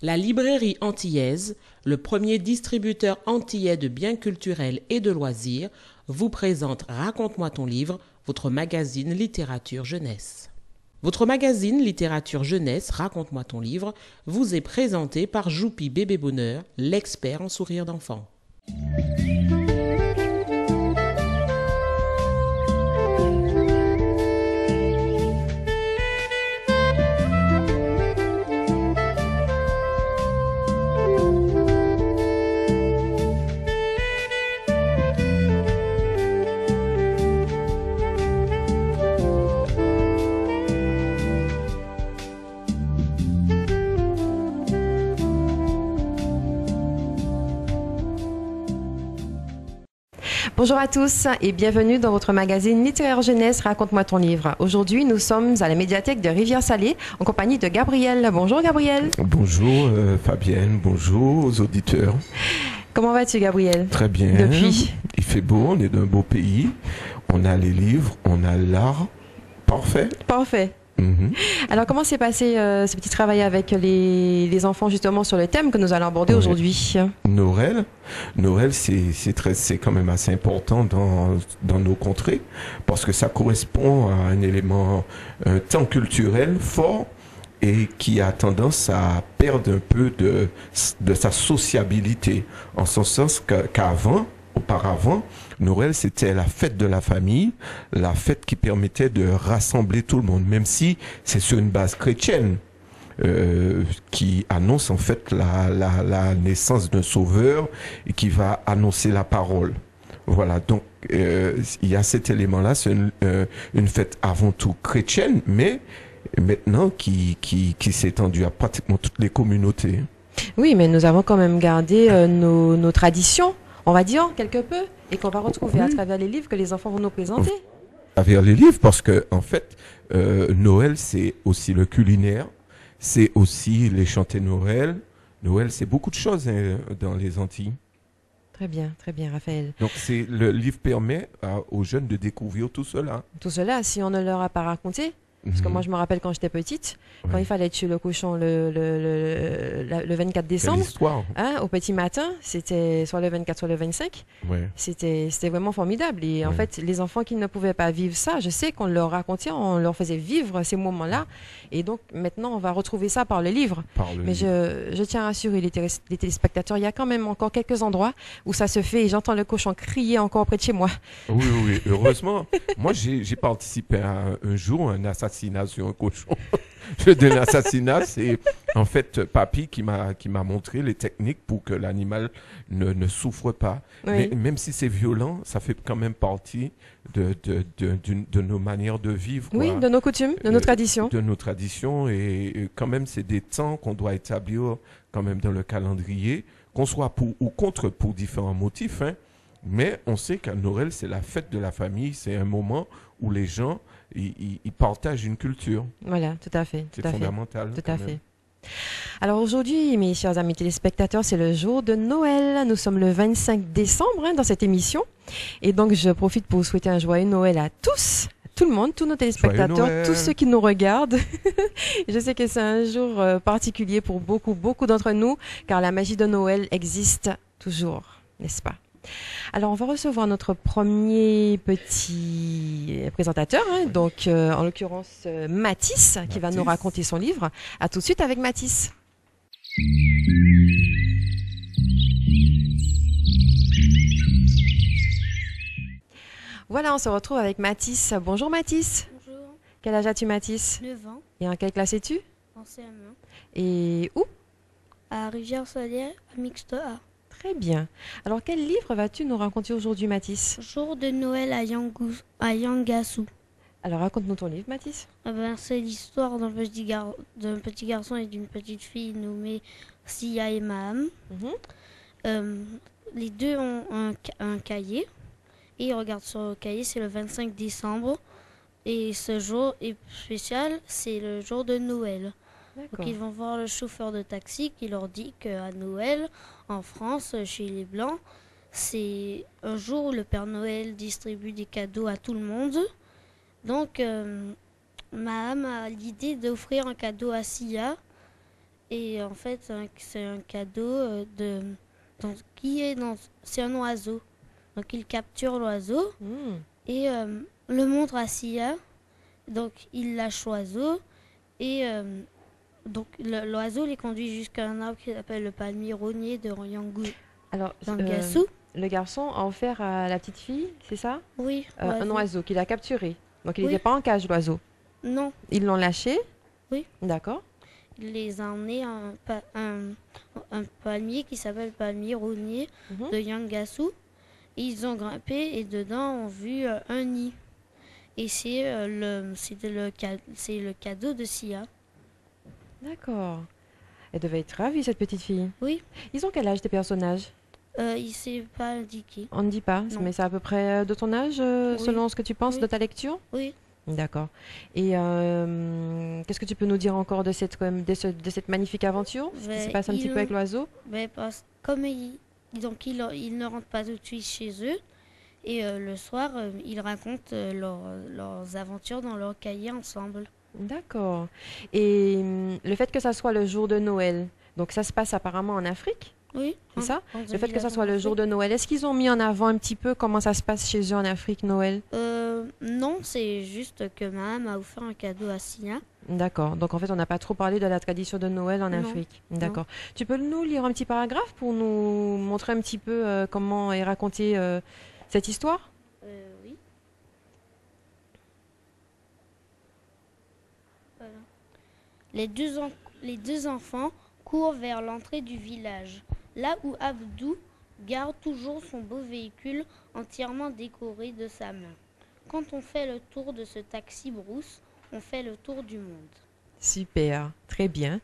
La librairie antillaise, le premier distributeur antillais de biens culturels et de loisirs, vous présente Raconte-moi ton livre, votre magazine littérature jeunesse. Votre magazine littérature jeunesse Raconte-moi ton livre vous est présenté par Joupi Bébé Bonheur, l'expert en sourire d'enfant. Bonjour à tous et bienvenue dans votre magazine littéraire jeunesse Raconte-moi ton livre. Aujourd'hui, nous sommes à la médiathèque de Rivière-Salée en compagnie de Gabriel. Bonjour Gabriel. Bonjour Fabienne, bonjour aux auditeurs. Comment vas-tu Gabriel? Très bien. Depuis? Il fait beau, on est d'un beau pays. On a les livres, on a l'art. Parfait. Parfait. Alors, comment s'est passé ce petit travail avec les enfants justement sur le thème que nous allons aborder aujourd'hui? Noël, c'est quand même assez important dans nos contrées parce que ça correspond à un élément, un temps culturel fort et qui a tendance à perdre un peu de sa sociabilité, en ce sens auparavant, Noël, c'était la fête de la famille, la fête qui permettait de rassembler tout le monde, même si c'est sur une base chrétienne, qui annonce en fait la naissance d'un sauveur et qui va annoncer la parole. Voilà, donc il y a cet élément-là, c'est une fête avant tout chrétienne, mais maintenant qui s'est étendue à pratiquement toutes les communautés. Oui, mais nous avons quand même gardé nos traditions, on va dire, quelque peu, et qu'on va retrouver à travers les livres que les enfants vont nous présenter. À travers les livres, parce que en fait, Noël, c'est aussi le culinaire, c'est aussi les chanter Noël. Noël, c'est beaucoup de choses dans les Antilles. Très bien, Raphaël. Donc, le livre permet aux jeunes de découvrir tout cela. Tout cela, si on ne leur a pas raconté. Parce que moi, je me rappelle quand j'étais petite, quand il fallait tuer le cochon le 24 décembre, au petit matin, c'était soit le 24, soit le 25. Ouais. C'était vraiment formidable. Et en fait, les enfants qui ne pouvaient pas vivre ça, je sais qu'on leur racontait, on leur faisait vivre ces moments-là. Et donc, maintenant, on va retrouver ça par le livre. Mais je tiens à rassurer les téléspectateurs, il y a quand même encore quelques endroits où ça se fait et j'entends le cochon crier encore près de chez moi. Oui, heureusement. Moi, j'ai participé à un jour à un assassinat sur un cochon. De l'assassinat, c'est en fait papy qui m'a montré les techniques pour que l'animal ne souffre pas. Oui. Mais même si c'est violent, ça fait quand même partie de nos manières de vivre. Oui, quoi. de nos coutumes, de nos traditions. De nos traditions et quand même c'est des temps qu'on doit établir quand même dans le calendrier, qu'on soit pour ou contre pour différents motifs. Mais on sait qu'à Noël, c'est la fête de la famille, c'est un moment où les gens ils partagent une culture. Voilà, tout à fait. C'est fondamental. Tout à fait. Alors aujourd'hui, mes chers amis téléspectateurs, c'est le jour de Noël. Nous sommes le 25 décembre dans cette émission. Et donc, je profite pour vous souhaiter un joyeux Noël à tous. Tout le monde, tous nos téléspectateurs, tous ceux qui nous regardent. Je sais que c'est un jour particulier pour beaucoup d'entre nous, car la magie de Noël existe toujours, n'est-ce pas? Alors, on va recevoir notre premier petit présentateur, donc en l'occurrence Mathis, qui va nous raconter son livre. À tout de suite avec Mathis. Voilà, on se retrouve avec Mathis. Bonjour Mathis. Bonjour. Quel âge as-tu Mathis? 9 ans. Et en quelle classe es-tu? En CM1. Et où? À Rivière-Salée, à Mixte A. Très bien. Alors, quel livre vas-tu nous raconter aujourd'hui, Mathis? Jour de Noël à Yangassou. Alors, raconte-nous ton livre, Mathis. C'est l'histoire d'un petit garçon et d'une petite fille nommée Sia et Maham. Les deux ont un cahier. Et ils regardent sur le cahier, c'est le 25 décembre. Et ce jour est spécial, c'est le jour de Noël. Donc ils vont voir le chauffeur de taxi qui leur dit qu'à Noël, en France, chez les Blancs, c'est un jour où le Père Noël distribue des cadeaux à tout le monde. Donc Maham a l'idée d'offrir un cadeau à Sia Et en fait, c'est un cadeau c'est un oiseau. Donc il capture l'oiseau et le montre à Sia. Donc il lâche l'oiseau et donc l'oiseau les conduit jusqu'à un arbre qui s'appelle le palmier rognier de Yangasu. Alors, le garçon a offert à la petite fille, c'est ça? Oui. Un oiseau qu'il a capturé. Donc il n'était pas en cage, l'oiseau. Non. Ils l'ont lâché? Oui. D'accord. Il les a emmenés à un palmier qui s'appelle palmier rognier de Yangasu. Et ils ont grimpé et dedans on vu un nid. Et c'est le cadeau de Sia. D'accord. Elle devait être ravie, cette petite fille. Oui. Ils ont quel âge, tes personnages? Il ne s'est pas indiqué. On ne dit pas, Non. mais c'est à peu près de ton âge, selon ce que tu penses de ta lecture? Oui. D'accord. Et qu'est-ce que tu peux nous dire encore de cette magnifique aventure? Ce qui se passe un petit peu avec l'oiseau? Comme ils ne rentrent pas tout de suite chez eux, et le soir, ils racontent leurs aventures dans leur cahier ensemble. D'accord. Et le fait que ça soit le jour de Noël, donc ça se passe apparemment en Afrique? Oui. C'est ça? Le fait que ça soit le jour de Noël, est-ce qu'ils ont mis en avant un petit peu comment ça se passe chez eux en Afrique, Noël? Non, c'est juste que ma maman a offert un cadeau à Sia. D'accord. Donc en fait, on n'a pas trop parlé de la tradition de Noël en Afrique. D'accord. Tu peux nous lire un petit paragraphe pour nous montrer un petit peu comment est racontée cette histoire? Oui. Voilà. Les deux enfants courent vers l'entrée du village, là où Abdou garde toujours son beau véhicule entièrement décoré de sa main. Quand on fait le tour de ce taxi brousse, on fait le tour du monde. Super, très bien.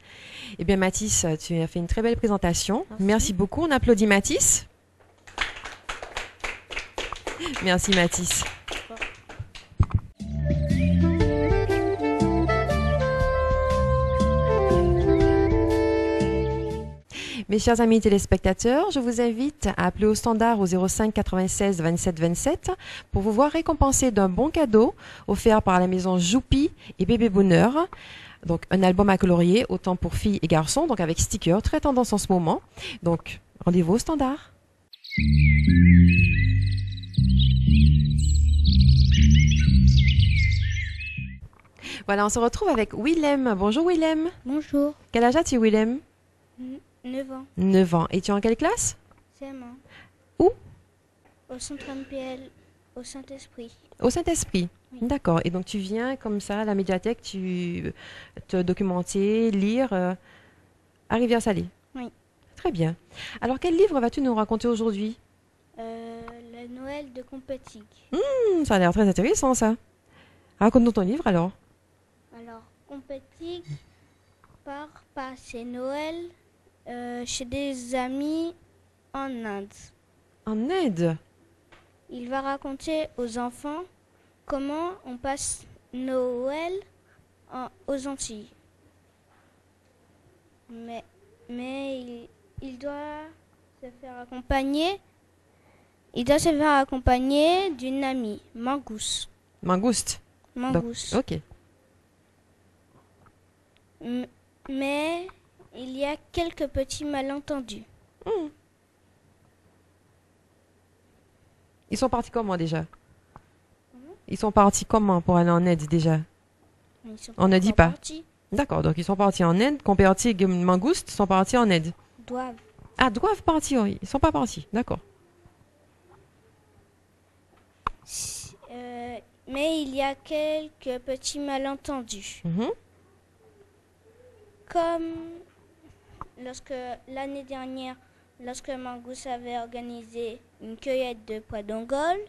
Eh bien Mathis, tu as fait une très belle présentation. Merci beaucoup. On applaudit Mathis. Merci Mathis. Mes chers amis téléspectateurs, je vous invite à appeler au standard au 05 96 27 27 pour vous voir récompensé d'un bon cadeau offert par la maison Joupi et Bébé Bonheur. Donc un album à colorier, autant pour filles et garçons, donc avec stickers, très tendance en ce moment. Donc rendez-vous au standard. Voilà, on se retrouve avec Willem. Bonjour Willem. Bonjour. Quel âge as-tu Willem? 9 ans. 9 ans. Et tu es en quelle classe? CM1. Où? Au centre MPL, au Saint-Esprit. Au Saint-Esprit. Oui. D'accord. Et donc tu viens comme ça à la médiathèque, tu te documenter, lire à Rivière-Salée. Oui. Très bien. Alors quel livre vas-tu nous raconter aujourd'hui? Le Noël de Compétit. Ça a l'air très intéressant ça. Raconte-nous ton livre alors. Alors, Compétit part passer Noël chez des amis en Inde. En Inde? Il va raconter aux enfants comment on passe Noël aux Antilles. Mais il doit se faire accompagner. Il doit se faire accompagner d'une amie, Mangouste. Mangouste. Mangouste. Donc, ok. Mais il y a quelques petits malentendus. Ils sont partis comment déjà? Ils sont partis comment pour aller en Inde déjà? On ne dit pas. D'accord, donc ils sont partis en Inde. Compétit et Mangouste sont partis en Inde. Doivent. Ah, doivent partir, ils ne sont pas partis. D'accord. Mais il y a quelques petits malentendus. Comme l'année dernière, lorsque Mangouste avait organisé une cueillette de pois d'Ongole,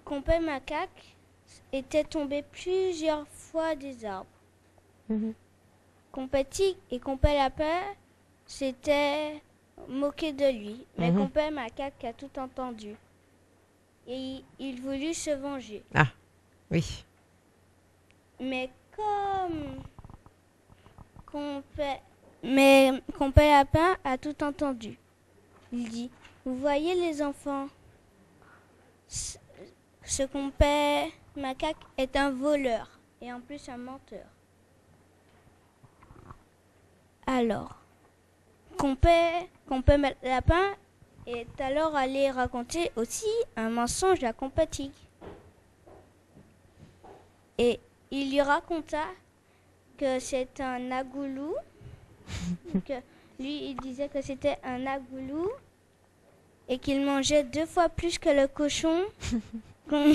Compé Macaque était tombé plusieurs fois des arbres. Compétit et Compé Lapin s'étaient moqués de lui, mais Compé Macaque a tout entendu. Et il voulut se venger. Ah, oui. Mais Compé Lapin a tout entendu. Il dit, vous voyez les enfants, ce Compé Macaque est un voleur et en plus un menteur. Alors, Compère Lapin est alors allé raconter aussi un mensonge à Compère Tigre. Et il lui raconta que c'est un agoulou, que lui il disait que c'était un agoulou et qu'il mangeait 2 fois plus que le cochon qu'on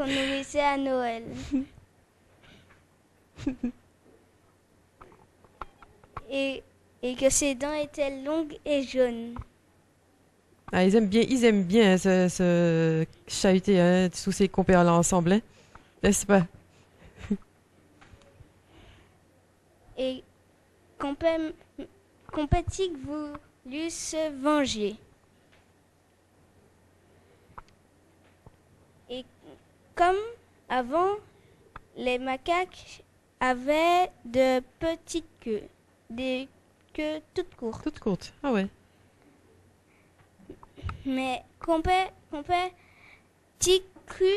nourrissait à Noël. Et que ses dents étaient longues et jaunes. Ah, ils aiment bien se chahuter tous ces compères-là ensemble, hein, n'est-ce pas? Et Compère Tigre voulut se venger. Et comme avant, les macaques avaient de petites queues, des queues toutes courtes. Toutes courtes, ah ouais. Mais Compère Tigre crut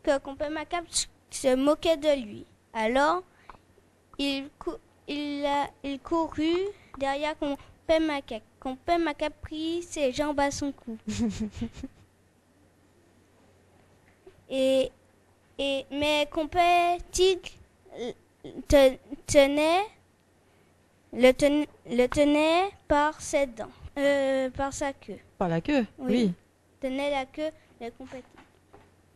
que Compère Macaque se moquait de lui. Alors, il courut derrière Compère Macaque. Compère Macaque prit ses jambes à son cou. Mais Compère Tigre le tenait par ses dents, par sa queue. Par la queue, oui. Tenait la queue de Compère Tigre.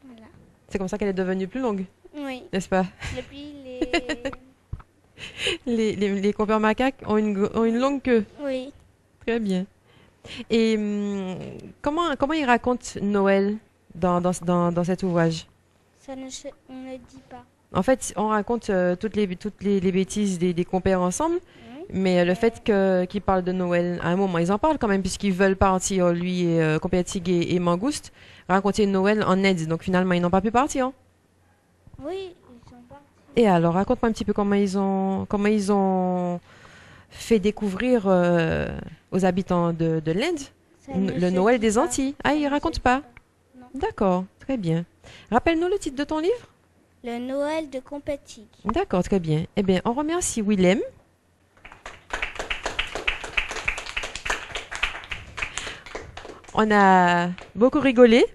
Voilà. C'est comme ça qu'elle est devenue plus longue, Oui. n'est-ce pas? Depuis Les compères macaques ont une longue queue. Oui. Très bien. Et comment ils racontent Noël dans cet ouvrage? On ne dit pas. En fait, on raconte toutes les bêtises des compères ensemble, Oui. mais le fait qu'ils parlent de Noël, à un moment, ils en parlent quand même, puisqu'ils veulent partir, lui, et Compère Tigre et Mangouste, raconter Noël en Inde. Donc finalement, ils n'ont pas pu partir. Oui, ils sont partis. Et alors, raconte-moi un petit peu comment ils ont fait découvrir aux habitants de l'Inde le Noël des Antilles. Ah, ils racontent pas? Non. D'accord, très bien. Rappelle-nous le titre de ton livre? Le Noël de Compère Tigre. D'accord, très bien. Eh bien, on remercie Willem. On a beaucoup rigolé.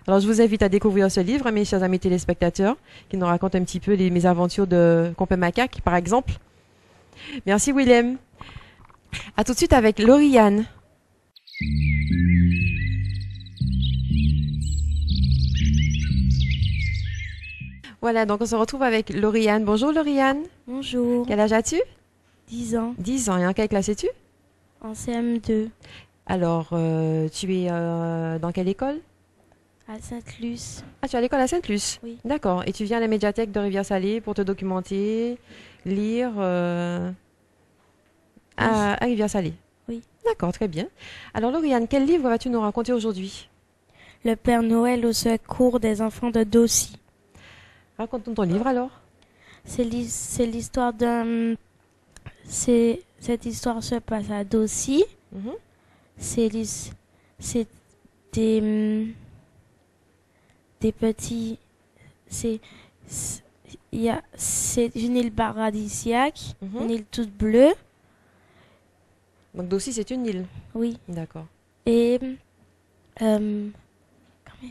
Alors, je vous invite à découvrir ce livre, mes chers amis téléspectateurs, qui nous raconte un petit peu mes aventures de Compère Macaque, par exemple. Merci, Willem. À tout de suite avec Lauriane. Voilà, donc on se retrouve avec Lauriane. Bonjour, Lauriane. Bonjour. Quel âge as-tu? 10 ans. 10 ans. Et en quelle classe es-tu? En CM2. Alors, tu es dans quelle école? À Sainte-Luce. Ah, tu es à l'école à Sainte-Luce? Oui. D'accord. Et tu viens à la médiathèque de Rivière-Salée pour te documenter, lire à Rivière-Salée? Oui. D'accord, très bien. Alors, Lauriane, quel livre vas-tu nous raconter aujourd'hui? Le Père Noël au secours des enfants de Dossi. Raconte-nous ton livre alors. C'est l'histoire d'un... Cette histoire se passe à Dossi. Mhm. C'est des petits... C'est une île paradisiaque, Mhm. une île toute bleue. Donc, Dossi, c'est une île. Oui. D'accord. Et... comment il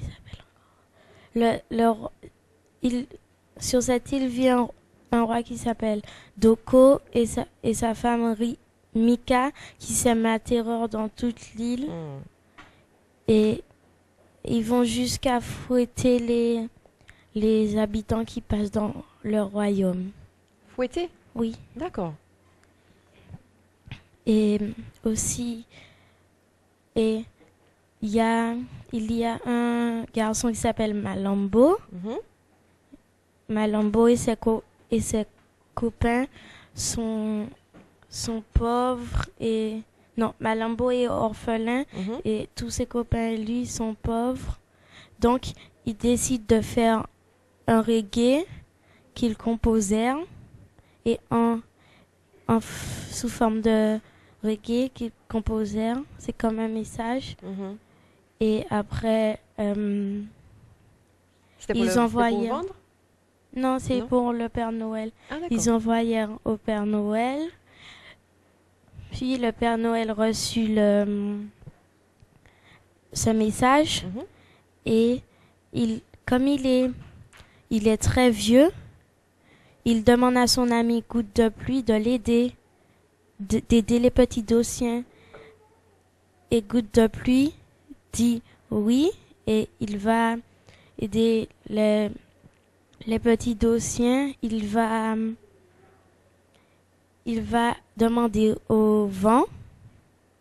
s'appelle encore? Sur cette île vit un roi qui s'appelle Doko et sa femme Mika qui sème la terreur dans toute l'île. Hmm. Et ils vont jusqu'à fouetter les habitants qui passent dans leur royaume. Fouetté? Oui. D'accord. Et aussi, il y a un garçon qui s'appelle Malambo. Mhm. Malambo et ses copains sont pauvres et... Non, Malambo est orphelin Mhm. et tous ses copains, lui, sont pauvres. Donc, ils décident de faire un reggae qu'ils composèrent et sous forme de reggae qu'ils composèrent. C'est comme un message. Mhm. Et après, C'était pour ils c'était envoyaient... pour vendre? Non, c'est Non? pour le Père Noël. Ah, d'accord. Ils envoyèrent au Père Noël. Puis le Père Noël reçut ce message. Mhm. Et comme il est très vieux, il demande à son ami Goutte de Pluie de l'aider, d'aider les petits Dossiens. Et Goutte de Pluie dit oui, et il va aider les petits Dossiens. Il va demander au vent,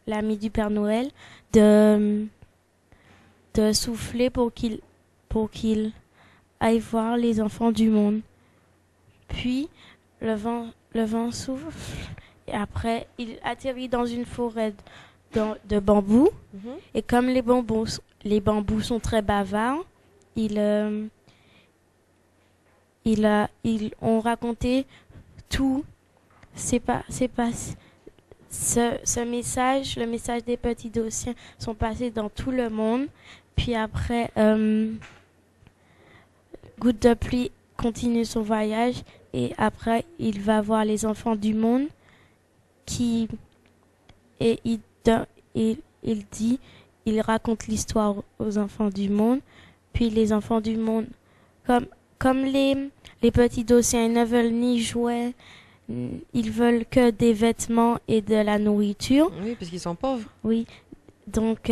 l'ami du Père Noël, de souffler pour qu'il aille voir les enfants du monde. Puis le vent souffle et après il atterrit dans une forêt de bambous. Mhm. Et comme les bambous sont très bavards, ils ont raconté tout. Ce message, le message des petits Dossiens sont passés dans tout le monde. Puis après, Goutte de Pluie continue son voyage et après, il va voir les enfants du monde et il raconte l'histoire aux enfants du monde. Puis les enfants du monde, comme les petits Dossiens ne veulent ni jouets, ils veulent que des vêtements et de la nourriture. Oui, parce qu'ils sont pauvres. Oui, donc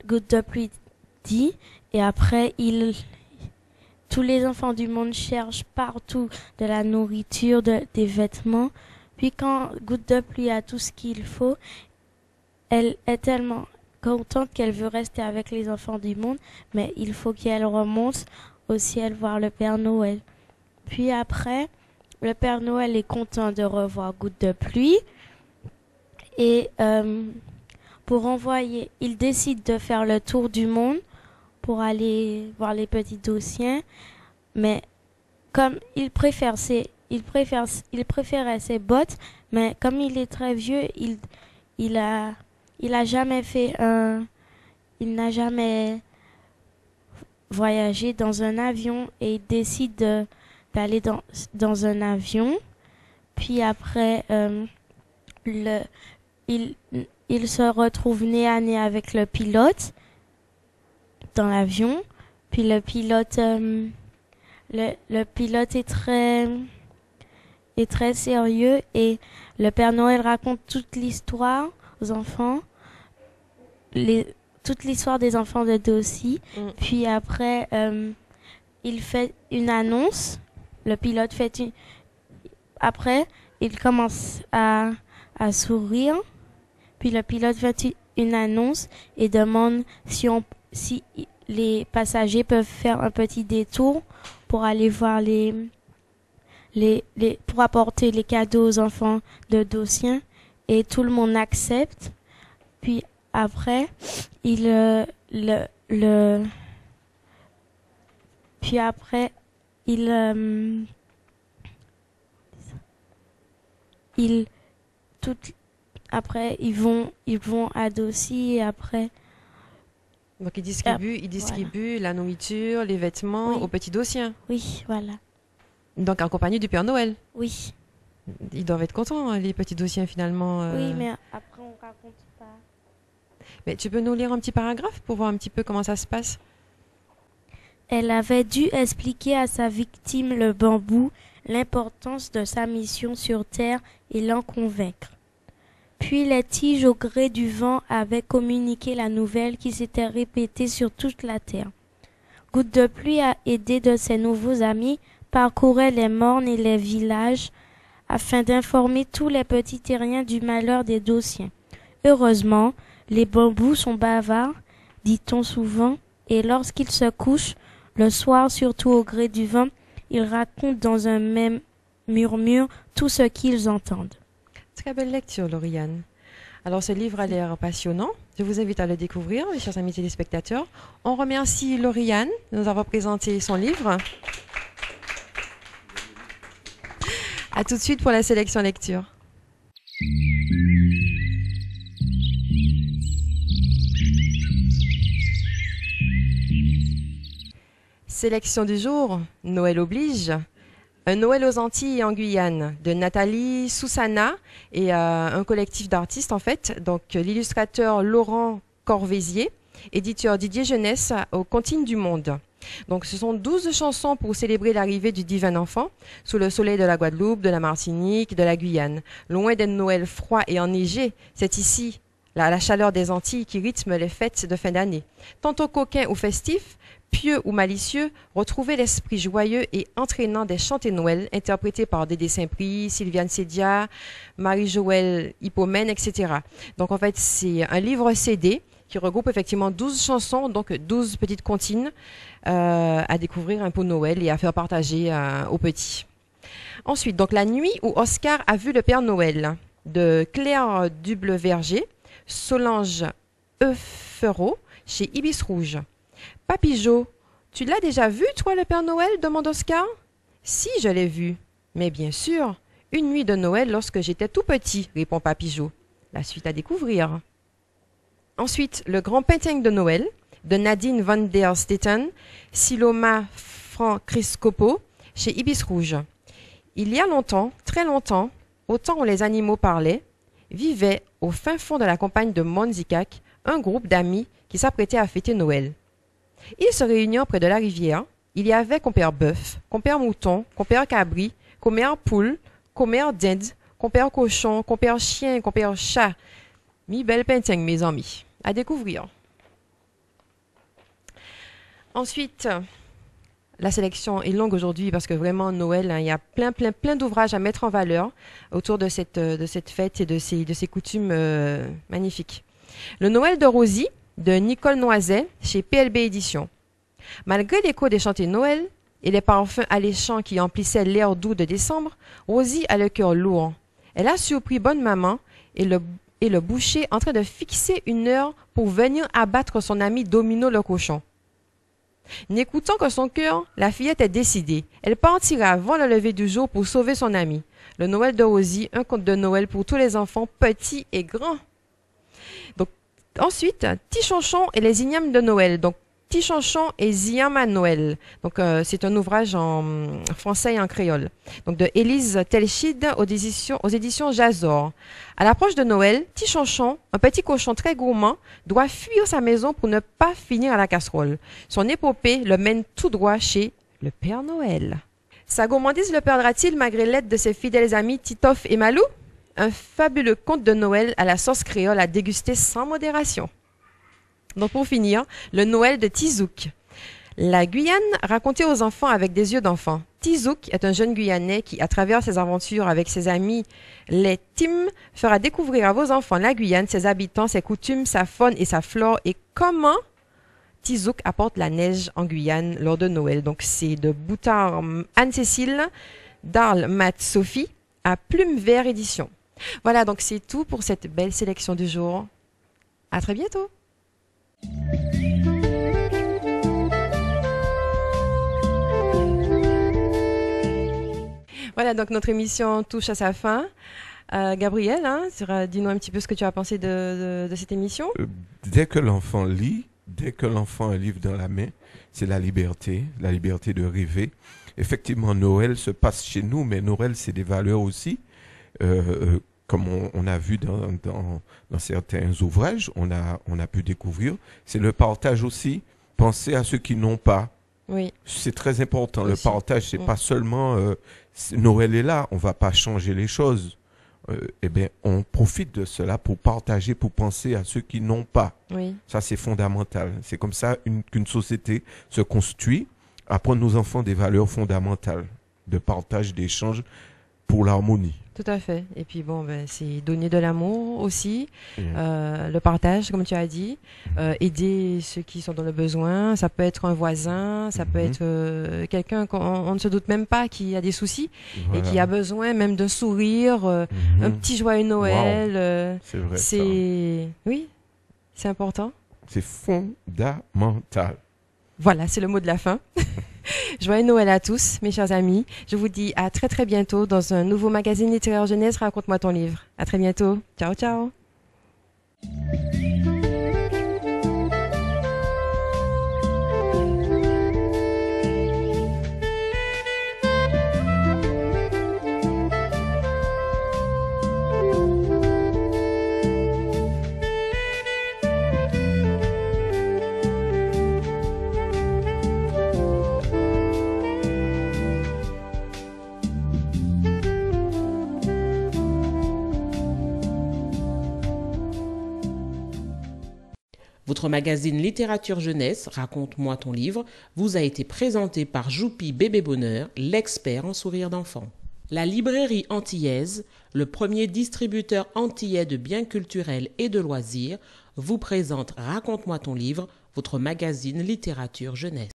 Goutte de Pluie dit, et après tous les enfants du monde cherchent partout de la nourriture, des vêtements. Puis quand Goutte de Pluie a tout ce qu'il faut, elle est tellement contente qu'elle veut rester avec les enfants du monde, mais il faut qu'elle remonte au ciel voir le Père Noël. Puis après, le Père Noël est content de revoir Goutte de Pluie et il décide de faire le tour du monde pour aller voir les petits Dossiens, mais comme il préférait ses bottes, mais comme il est très vieux, il n'a jamais voyagé dans un avion et il décide d'aller dans un avion. Puis après, il se retrouve nez à nez avec le pilote dans l'avion. Puis le pilote est très sérieux et le Père Noël raconte toute l'histoire aux enfants, toute l'histoire des enfants de Dossie. Puis après, il fait une annonce. Le pilote après, il commence à sourire. Puis le pilote fait une annonce et demande si les passagers peuvent faire un petit détour pour aller voir pour apporter les cadeaux aux enfants de Dossien. Et tout le monde accepte. Puis après, après ils vont à Dossie et après. Donc il distribue la nourriture, les vêtements Oui. aux petits Dossiens. Oui, voilà. Donc en compagnie du Père Noël. Oui. Ils doivent être contents, hein, les petits Dossiens finalement. Oui, mais après on raconte pas. Mais tu peux nous lire un petit paragraphe pour voir un petit peu comment ça se passe? Elle avait dû expliquer à sa victime le bambou l'importance de sa mission sur Terre et l'en convaincre. Puis les tiges au gré du vent avaient communiqué la nouvelle qui s'était répétée sur toute la terre. Goutte de Pluie, aidée de ses nouveaux amis, parcourait les mornes et les villages afin d'informer tous les petits terriens du malheur des Dossiens. Heureusement, les bambous sont bavards, dit-on souvent, et lorsqu'ils se couchent, le soir, surtout au gré du vent, ils racontent dans un même murmure tout ce qu'ils entendent. Très belle lecture, Lauriane. Alors, ce livre a l'air passionnant. Je vous invite à le découvrir, mes chers amis téléspectateurs. On remercie Lauriane de nous avoir présenté son livre. À tout de suite pour la sélection lecture. Sélection du jour, Noël oblige. Un Noël aux Antilles et en Guyane, de Nathalie Soussana et un collectif d'artistes en fait. Donc l'illustrateur Laurent Corvézier, éditeur Didier Jeunesse aux Comptines du Monde. Donc ce sont 12 chansons pour célébrer l'arrivée du divin enfant sous le soleil de la Guadeloupe, de la Martinique, de la Guyane. Loin d'un Noël froid et enneigé, c'est ici la chaleur des Antilles qui rythme les fêtes de fin d'année. Tantôt coquin ou festif, pieux ou malicieux, retrouvez l'esprit joyeux et entraînant des chants de Noël interprétés par Dédé Saint-Prix, Sylviane Sédia, Marie-Joëlle Hippomène, etc. Donc en fait, c'est un livre CD qui regroupe effectivement 12 chansons, donc 12 petites comptines à découvrir un peu Noël et à faire partager aux petits. Ensuite, donc La nuit où Oscar a vu le Père Noël, de Claire Duble-Verger, Solange Eufferot, chez Ibis Rouge. Papy Jo, tu l'as déjà vu, toi, le Père Noël demande Oscar. Si, je l'ai vu. Mais bien sûr, une nuit de Noël lorsque j'étais tout petit, répond Papy Jo. La suite à découvrir. Ensuite, Le Grand Painting de Noël, de Nadine van der Stetten, Siloma Francriscopo, chez Ibis Rouge. Il y a longtemps, très longtemps, au temps où les animaux parlaient, vivait au fin fond de la campagne de Monzicac un groupe d'amis qui s'apprêtaient à fêter Noël. Ils se réunirent près de la rivière. Il y avait compère bœuf, compère mouton, compère cabri, compère poule, compère dinde, compère cochon, compère chien, compère chat. Mi belle painting, mes amis. À découvrir. Ensuite, la sélection est longue aujourd'hui parce que vraiment Noël, il y a plein d'ouvrages à mettre en valeur autour de cette fête et de ces coutumes magnifiques. Le Noël de Rosie, de Nicole Noiset, chez PLB Éditions. Malgré l'écho des chantés Noël et les parfums alléchants qui emplissaient l'air doux de décembre, Rosie a le cœur lourd. Elle a surpris bonne maman et le boucher en train de fixer une heure pour venir abattre son ami Domino le cochon. N'écoutant que son cœur, la fillette est décidée. Elle partira avant le lever du jour pour sauver son ami. Le Noël de Rosie, un conte de Noël pour tous les enfants, petits et grands. Donc, ensuite, Tichonchon et les ignames de Noël. Donc, Tichonchon et Ziam à Noël. Donc, c'est un ouvrage en français et en créole. Donc, de Élise Telchid aux éditions Jazor. À l'approche de Noël, Tichonchon, un petit cochon très gourmand, doit fuir sa maison pour ne pas finir à la casserole. Son épopée le mène tout droit chez le Père Noël. Sa gourmandise le perdra-t-il malgré l'aide de ses fidèles amis Titoff et Malou? Un fabuleux conte de Noël à la sauce créole à déguster sans modération. Donc pour finir, le Noël de Tizouk. La Guyane racontée aux enfants avec des yeux d'enfant. Tizouk est un jeune Guyanais qui, à travers ses aventures avec ses amis, les Tim, fera découvrir à vos enfants la Guyane, ses habitants, ses coutumes, sa faune et sa flore et comment Tizouk apporte la neige en Guyane lors de Noël. Donc c'est de Boutard Anne-Cécile, d'Arles Matt Sophie à Plume Vert Édition. Voilà, donc c'est tout pour cette belle sélection du jour. À très bientôt. Voilà, donc notre émission touche à sa fin. Gabriel, dis-nous un petit peu ce que tu as pensé de cette émission. Dès que l'enfant lit, dès que l'enfant a un livre dans la main, c'est la liberté de rêver. Effectivement, Noël se passe chez nous, mais Noël, c'est des valeurs aussi. Comme on a vu dans certains ouvrages, on a pu découvrir, c'est le partage aussi. Pensez à ceux qui n'ont pas. Oui. C'est très important. Aussi. Le partage, c'est pas seulement Noël est là, on va pas changer les choses. Eh bien, on profite de cela pour partager, pour penser à ceux qui n'ont pas. Oui. Ça, c'est fondamental. C'est comme ça qu'une société se construit. Apprendre nos enfants des valeurs fondamentales de partage, d'échange pour l'harmonie. Tout à fait. Et puis bon, c'est donner de l'amour aussi, le partage, comme tu as dit, aider ceux qui sont dans le besoin. Ça peut être un voisin, ça peut être quelqu'un qu'on ne se doute même pas qui a des soucis et qui a besoin même d'un sourire, un petit joyeux Noël. C'est vrai. Oui, c'est important. C'est fondamental. Voilà, c'est le mot de la fin. Joyeux Noël à tous, mes chers amis. Je vous dis à très très bientôt dans un nouveau magazine littéraire jeunesse. Raconte-moi ton livre. À très bientôt. Ciao, ciao. Votre magazine Littérature Jeunesse, Raconte-moi ton livre, vous a été présenté par Joupi Bébé Bonheur, l'expert en sourire d'enfant. La librairie antillaise, le premier distributeur antillais de biens culturels et de loisirs, vous présente Raconte-moi ton livre, votre magazine Littérature Jeunesse.